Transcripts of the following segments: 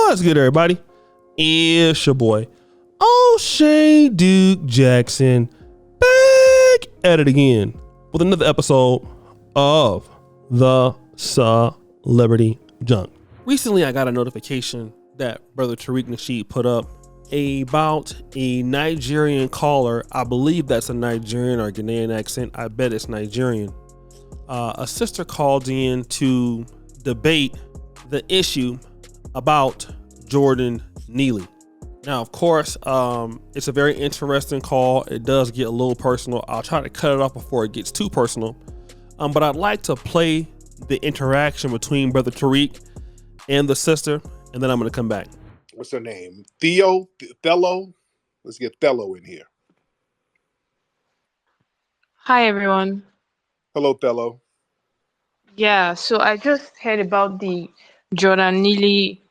What's good, everybody? It's your boy, O'Shea Duke Jackson, back at it again with another episode of the Celebrity Junk. Recently, I got a notification that Brother Tariq Nasheed put up about a Nigerian caller. I believe that's a Nigerian or Ghanaian accent. I bet it's Nigerian. A sister called in to debate the issue about Jordan NEELY. Now, of course, it's a very interesting call. It does get a little personal. I'll try to cut it off before it gets too personal. But I'd like to play the interaction between Brother Tariq and the sister, and then I'm going to come back. What's her name? Thello? Let's get Thello in here. Hi, everyone. Hello, Thello. Yeah, so I just heard about the Jordan NEELY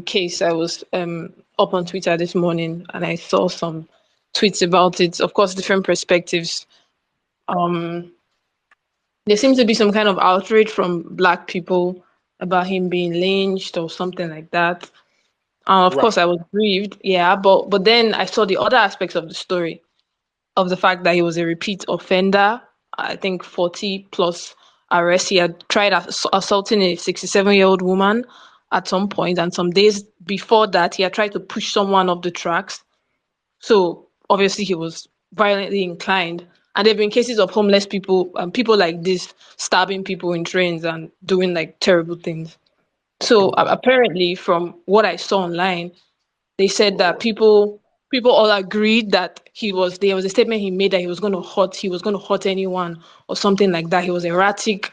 case. I was up on Twitter this morning and I saw some tweets about it. Of course, different perspectives. There seems to be some kind of outrage from Black people about him being lynched or something like that. Of Right. course, I was grieved, yeah, but then I saw the other aspects of the story, of the fact that he was a repeat offender. I think 40 plus arrests. He had tried assaulting a 67-year-old woman at some point, and some days before that, he had tried to push someone off the tracks. So obviously, he was violently inclined. And there have been cases of homeless people, people like this, stabbing people in trains and doing like terrible things. So apparently, from what I saw online, they said that people all agreed that there was a statement he made that he was going to hurt anyone or something like that. He was erratic.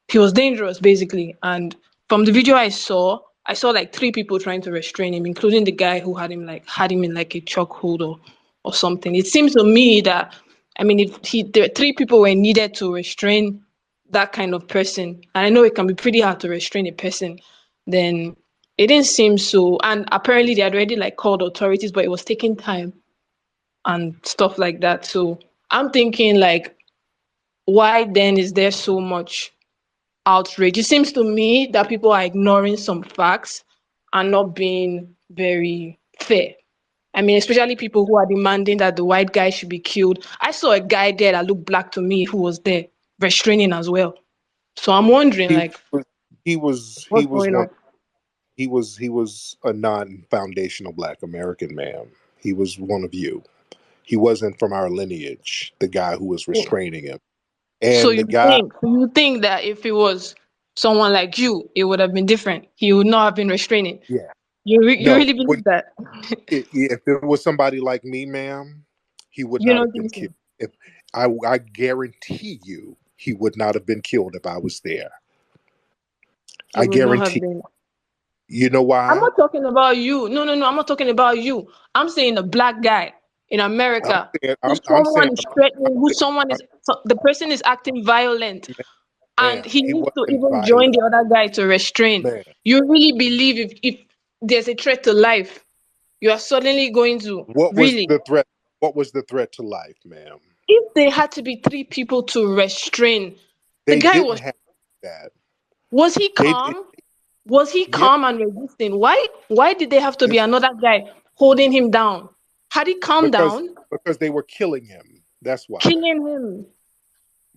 He was dangerous, basically. And from the video I saw like three people trying to restrain him, including the guy who had him in like a chokehold or something. It seems to me that, I mean, there were three people were needed to restrain that kind of person, and I know it can be pretty hard to restrain a person, then it didn't seem so. And apparently they had already like called authorities, but it was taking time and stuff like that. So I'm thinking, like, why then is there so much outrage? It seems to me that people are ignoring some facts and not being very fair. I mean, especially people who are demanding that the white guy should be killed. I saw a guy there that looked Black to me who was there restraining as well. So I'm wondering, He was what's going on? he was a non-foundational Black American man. He was one of you. He wasn't from our lineage, the guy who was restraining him. So And the guy, you think that if it was someone like you, it would have been different? He would not have been restraining. yeah. You No, really believe that? if it was somebody like me, ma'am, he would You not don't have been think so? killed. If I guarantee you, he would not have been killed if I was there. I He would not have guarantee. been. You know I'm why? not talking about you. No, I'm not talking about you. I'm saying a Black guy in America who I'm saying, someone is threatening, the person is acting violent, and ma'am, he he needs to wasn't even join violent, the other guy to restrain. man. You really believe if there's a threat to life, you are suddenly going to What was really? the threat? What was the threat to life, ma'am? If there had to be three people to restrain, the They guy didn't have that. was he They, calm? Was he yeah, calm and resisting? Why did there have to be another guy holding him down? Had he calmed because down, they were killing him. That's why. killing him?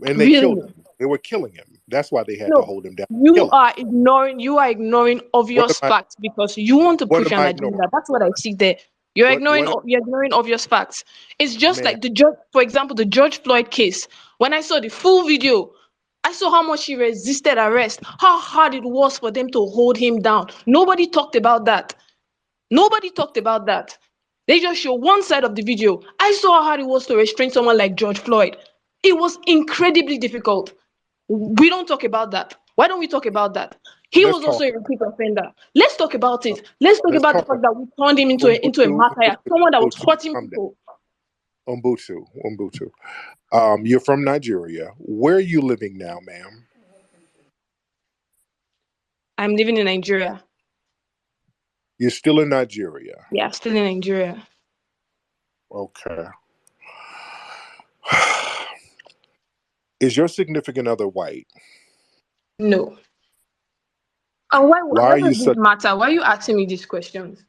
And they killed Really? him. They were killing him. That's why they had to No. hold him down. You Kill him. are ignoring What obvious am I? facts because you want to What push am an I ignoring? agenda. That's what I see there. You're What? ignoring you're ignoring obvious facts. It's just Man, like the judge, for example, the George Floyd case. When I saw the full video, I saw how much he resisted arrest, how hard it was for them to hold him down. Nobody talked about that. Nobody talked about that. They just show one side of the video. I saw how hard it was to restrain someone like George Floyd. It was incredibly difficult. We don't talk about that. Why don't we talk about that? He let's was also talk. a repeat offender. Let's talk about it. Let's talk Let's about the talk. fact that we turned him into a Umbutu, martyr, someone that was Umbutu, hurting calm down. people. Umbutu. You're from Nigeria. Where are you living now, ma'am? I'm living in Nigeria. You're still in Nigeria. Yeah, still in Nigeria. Okay. Is your significant other white? No. And Why are you does this such? matter? Why are you asking me these questions?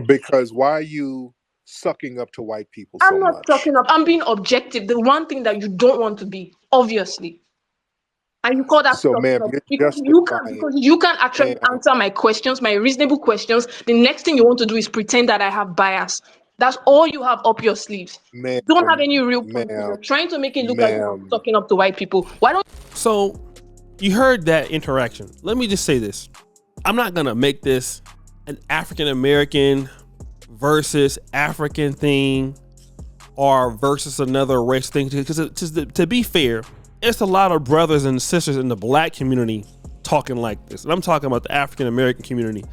Because why are you sucking up to white people so I'm not much? talking up. I'm being objective. The one thing that you don't want to be, obviously. And you call that So, sucking ma'am, up you're because justifying, you can actually ma'am, answer my questions, my reasonable questions. The next thing you want to do is pretend that I have bias. That's all you have up your sleeves. ma'am, You don't have any real points. ma'am, You're trying to make it look like I'm ma'am. sucking up to white people. Why don't So you heard that interaction. Let me just say this. I'm not going to make this an African American versus African thing or versus another race thing. Because to be fair, it's a lot of brothers and sisters in the black community talking like this. And I'm talking about the African American community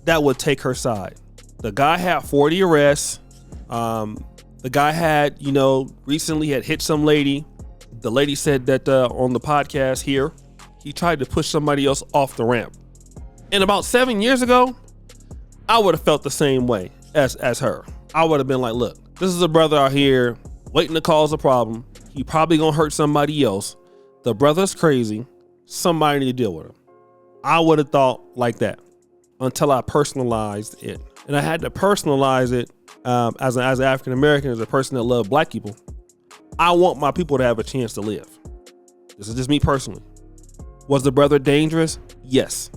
that would take her side. The guy had 40 arrests. The guy had, recently had hit some lady. The lady said that on the podcast here, he tried to push somebody else off the ramp. And about 7 years ago, I would have felt the same way as her. I would have been like, look, this is a brother out here waiting to cause a problem. He probably gonna hurt somebody else. The brother's crazy. Somebody need to deal with him. I would have thought like that until I personalized it. And I had to personalize it as an African American, as a person that loves black people. I want my people to have a chance to live. This is just me personally. Was the brother dangerous? Yes.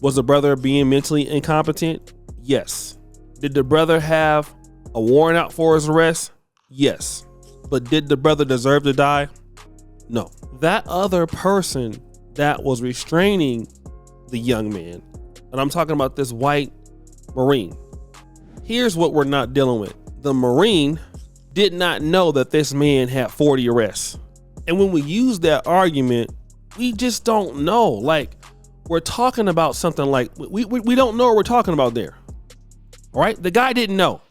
Was the brother being mentally incompetent? Yes. Did the brother have a warrant out for his arrest? Yes. But did the brother deserve to die? No. That other person that was restraining the young man, and I'm talking about this white Marine. Here's what we're not dealing with. The Marine did not know that this man had 40 arrests. And when we use that argument, we just don't know. Like, we're talking about something like, we don't know what we're talking about there. All right? The guy didn't know.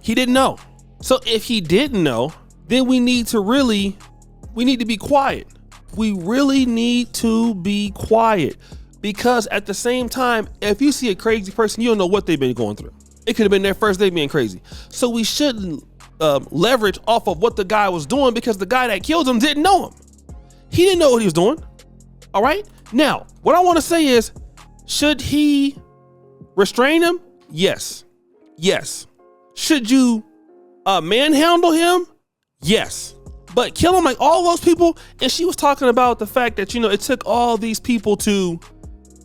He didn't know. So if he didn't know, then we need to be quiet. We really need to be quiet, because at the same time, if you see a crazy person, you don't know what they've been going through. It could have been their first day being crazy. So we shouldn't leverage off of what the guy was doing, because the guy that killed him didn't know him. He didn't know what he was doing. All right. Now, what I want to say is, should he restrain him? Yes. Yes. Should you manhandle him? Yes. But kill him like all those people? And she was talking about the fact that, it took all these people to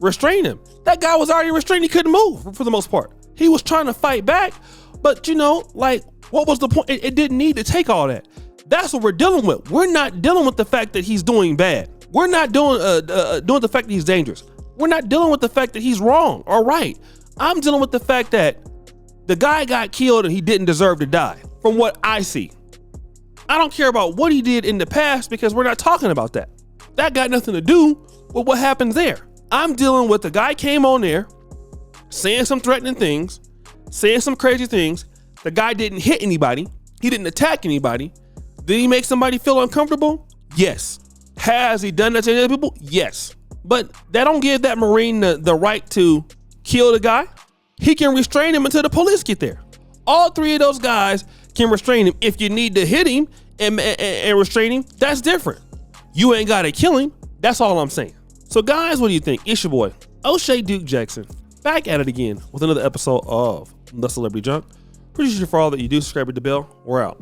restrain him. That guy was already restrained. He couldn't move for the most part. He was trying to fight back, but what was the point? It didn't need to take all that. That's what we're dealing with. We're not dealing with the fact that he's doing bad. We're not doing the fact that he's dangerous. We're not dealing with the fact that he's wrong or right. I'm dealing with the fact that the guy got killed and he didn't deserve to die, from what I see. I don't care about what he did in the past, because we're not talking about that. That got nothing to do with what happens there. I'm dealing with the guy came on there saying some threatening things, saying some crazy things. The guy didn't hit anybody. He didn't attack anybody. Did he make somebody feel uncomfortable? Yes. Has he done that to other people? Yes. But that don't give that Marine the right to kill the guy. He can restrain him until the police get there. All three of those guys can restrain him. If you need to hit him and restrain him, that's different. You ain't got to kill him. That's all I'm saying. So guys, what do you think? It's your boy, O'Shea Duke Jackson, back at it again with another episode of The Celebrity Junk. Appreciate you for all that you do. Subscribe to the bell. We're out.